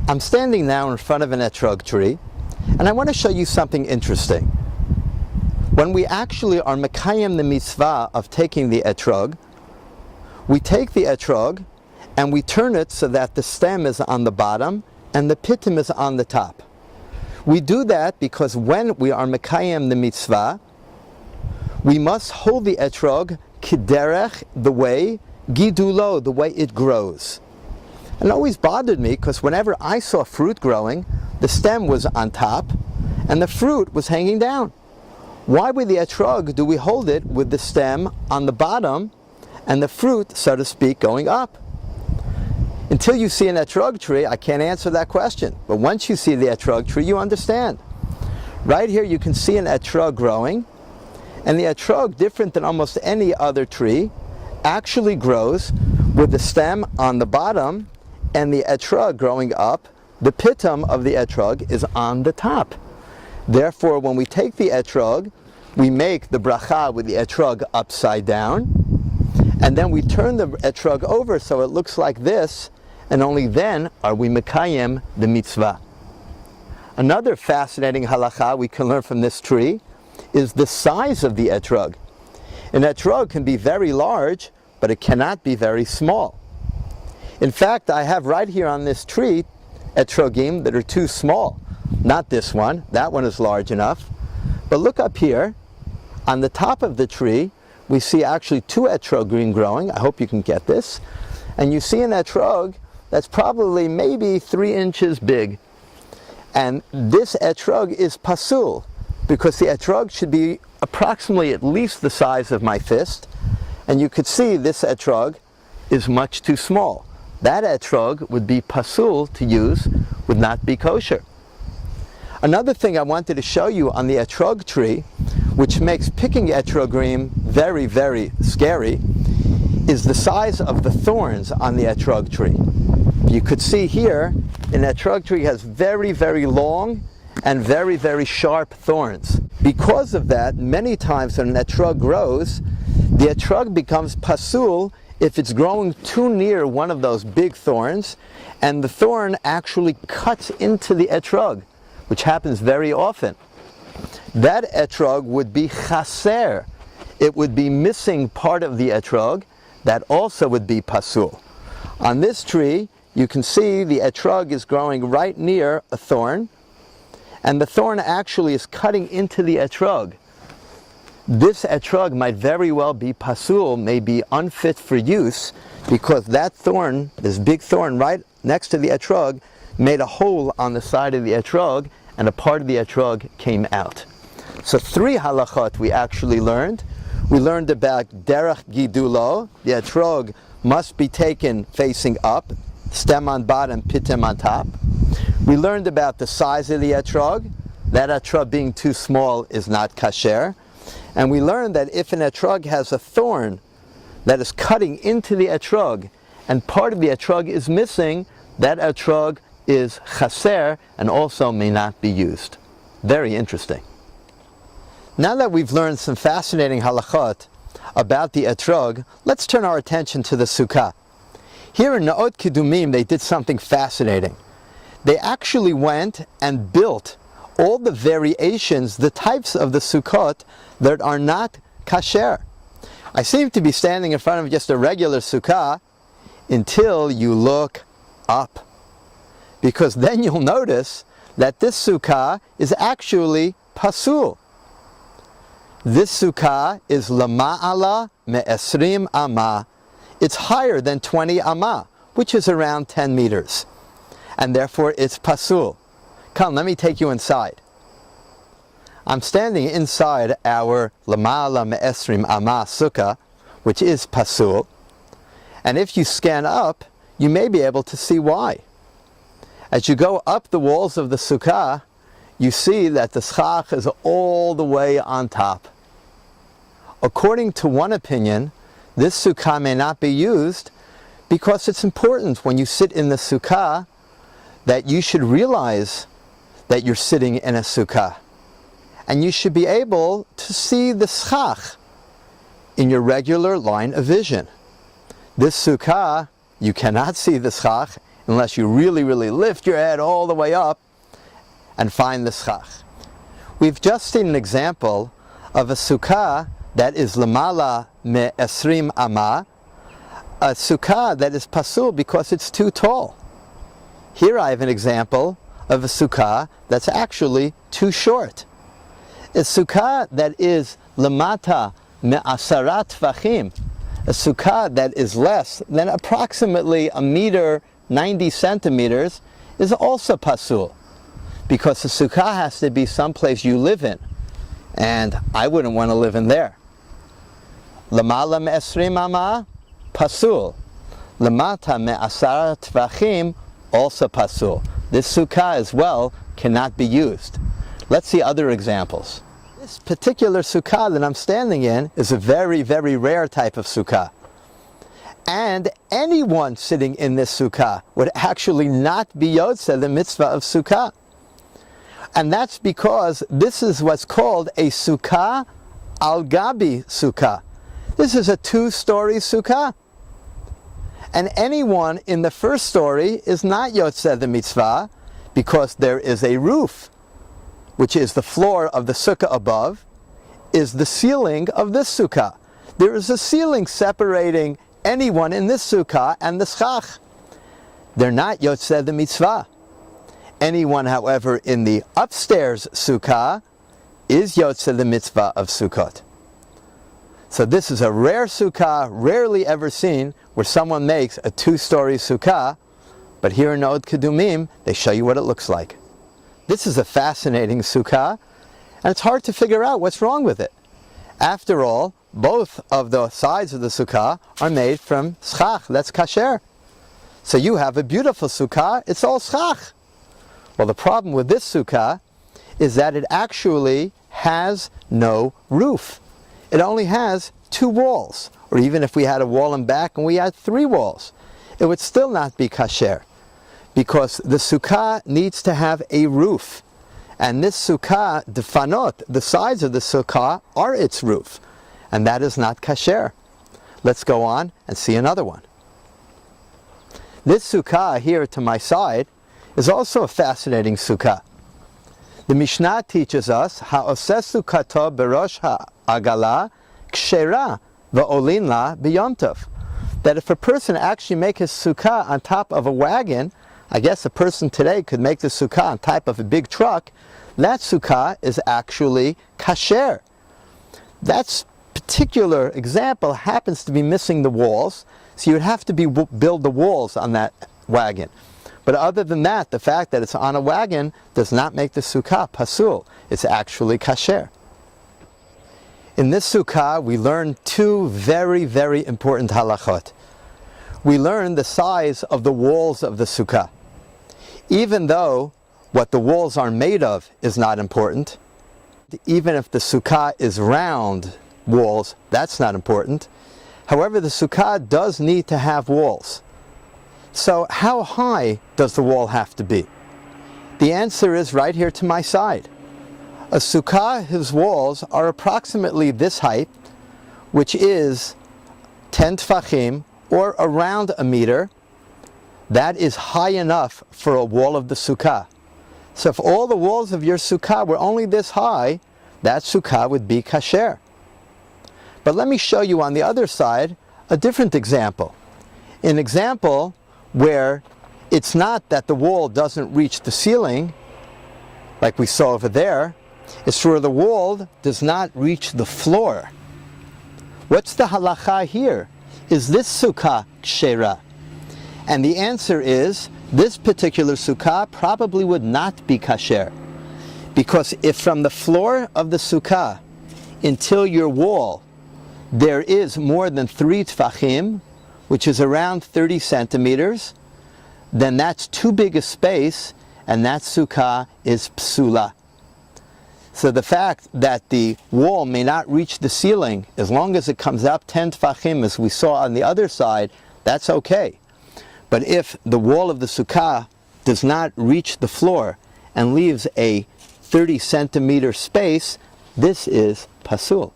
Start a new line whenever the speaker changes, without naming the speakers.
I'm standing now in front of an etrog tree, and I want to show you something interesting. When we actually are mekayem the mitzvah of taking the etrog, we take the etrog and we turn it so that the stem is on the bottom and the pitim is on the top. We do that because when we are mekayem the mitzvah, we must hold the etrog kiderech, the way, gidulo, the way it grows. And it always bothered me because whenever I saw fruit growing, the stem was on top and the fruit was hanging down. Why with the etrog do we hold it with the stem on the bottom and the fruit, so to speak, going up? Until you see an etrog tree, I can't answer that question. But once you see the etrog tree, you understand. Right here you can see an etrog growing, and the etrog, different than almost any other tree, actually grows with the stem on the bottom and the etrog growing up. The pitum of the etrog is on the top. Therefore, when we take the etrog, we make the bracha with the etrog upside down, and then we turn the etrog over so it looks like this, and only then are we mekayem the mitzvah. Another fascinating halacha we can learn from this tree is the size of the etrog. An etrog can be very large, but it cannot be very small. In fact, I have right here on this tree etrogim that are too small. Not this one, that one is large enough. But look up here, on the top of the tree, we see actually two etrogim growing. I hope you can get this. And you see an etrog that's probably maybe 3 inches big. And this etrog is pasul, because the etrog should be approximately at least the size of my fist. And you could see this etrog is much too small. That etrog would be pasul to use, would not be kosher. Another thing I wanted to show you on the etrog tree, which makes picking etrogim very, very scary, is the size of the thorns on the etrog tree. You could see here, an etrog tree has very, very long and very, very sharp thorns. Because of that, many times when an etrog grows, the etrog becomes pasul if it's growing too near one of those big thorns, and the thorn actually cuts into the etrog, which happens very often. That etrog would be chaser. It would be missing part of the etrog. That also would be pasul. On this tree, you can see the etrog is growing right near a thorn, and the thorn actually is cutting into the etrog. This etrog might very well be pasul, may be unfit for use, because that thorn, this big thorn right next to the etrog, made a hole on the side of the etrog, and a part of the etrog came out. So 3 halachot we actually learned. We learned about derech gidulo, the etrog must be taken facing up, stem on bottom, pitim on top. We learned about the size of the etrog. That etrog being too small is not kasher. And we learned that if an etrog has a thorn that is cutting into the etrog, and part of the etrog is missing, that etrog is chaser and also may not be used. Very interesting. Now that we've learned some fascinating halachot about the etrog, let's turn our attention to the succah. Here in Neot Kedumim, they did something fascinating. They actually went and built all the variations, the types of the Succot that are not kasher. I seem to be standing in front of just a regular succah until you look up, because then you'll notice that this succah is actually pasul. This succah is lama'ala me'esrim amah. It's higher than 20 amah, which is around 10 meters. And therefore it's pasul. Come, let me take you inside. I'm standing inside our lama'ala me'esrim amah sukkah, which is pasul. And if you scan up, you may be able to see why. As you go up the walls of the sukkah, you see that the schach is all the way on top. According to one opinion, this sukkah may not be used because it's important when you sit in the sukkah that you should realize that you're sitting in a sukkah. And you should be able to see the schach in your regular line of vision. This sukkah, you cannot see the schach, unless you really, really lift your head all the way up and find the schach. We've just seen an example of a sukkah that is lamala me esrim ama, a sukkah that is pasul because it's too tall. Here I have an example of a sukkah that's actually too short. A sukkah that is lamata me asarat tvachim, a sukkah that is less than approximately 1.90 centimeters, is also pasul, because the sukkah has to be someplace you live in, and I wouldn't want to live in there. Lamala me esrim ama, pasul. Lamata me asarat tvachim, also pasul. This sukkah as well cannot be used. Let's see other examples. This particular sukkah that I'm standing in is a very, very rare type of sukkah. And anyone sitting in this sukkah would actually not be yotzeh the mitzvah of sukkah. And that's because this is what's called a sukkah al gabi sukkah. This is a 2-story sukkah. And anyone in the first story is not yotzeh the mitzvah because there is a roof, which is the floor of the sukkah above, is the ceiling of this sukkah. There is a ceiling separating anyone in this sukkah and the schach. They're not yotzeh the mitzvah. Anyone, however, in the upstairs sukkah is yotzeh the mitzvah of Succot. So this is a rare sukkah, rarely ever seen, where someone makes a 2-story sukkah, but here in Neot Kedumim, they show you what it looks like. This is a fascinating sukkah, and it's hard to figure out what's wrong with it. After all, both of the sides of the sukkah are made from schach, that's kasher. So you have a beautiful sukkah, it's all schach. Well, the problem with this sukkah is that it actually has no roof. It only has 2 walls, or even if we had a wall in back and we had 3 walls, it would still not be kasher, because the sukkah needs to have a roof. And this sukkah, the fanot, the sides of the sukkah, are its roof. And that is not kasher. Let's go on and see another one. This sukkah here to my side is also a fascinating sukkah. The Mishnah teaches us ha'oseh sukkato berosh ha'agala kshera va'olin la b'yom tov, that if a person actually makes his sukkah on top of a wagon, I guess a person today could make the sukkah on top of a big truck, that sukkah is actually kasher. That particular example happens to be missing the walls, so you would have to build the walls on that wagon. But other than that, the fact that it's on a wagon does not make the sukkah pasul. It's actually kasher. In this sukkah, we learn 2 very, very important halachot. We learn the size of the walls of the sukkah. Even though what the walls are made of is not important, even if the sukkah is round walls, that's not important. However, the sukkah does need to have walls. So how high does the wall have to be? The answer is right here to my side. A sukkah, his walls are approximately this height, which is 10 tfachim, or around a meter. That is high enough for a wall of the sukkah. So if all the walls of your sukkah were only this high, that sukkah would be kasher. But let me show you on the other side a different example. An example where it's not that the wall doesn't reach the ceiling, like we saw over there, it's where the wall does not reach the floor. What's the halacha here? Is this sukkah kshera? And the answer is, this particular sukkah probably would not be kasher. Because if from the floor of the sukkah until your wall there is more than 3 tfachim, which is around 30 centimeters, then that's too big a space, and that sukkah is psula. So the fact that the wall may not reach the ceiling, as long as it comes up 10 tfachim, as we saw on the other side, that's okay. But if the wall of the sukkah does not reach the floor and leaves a 30 centimeter space, this is pasul.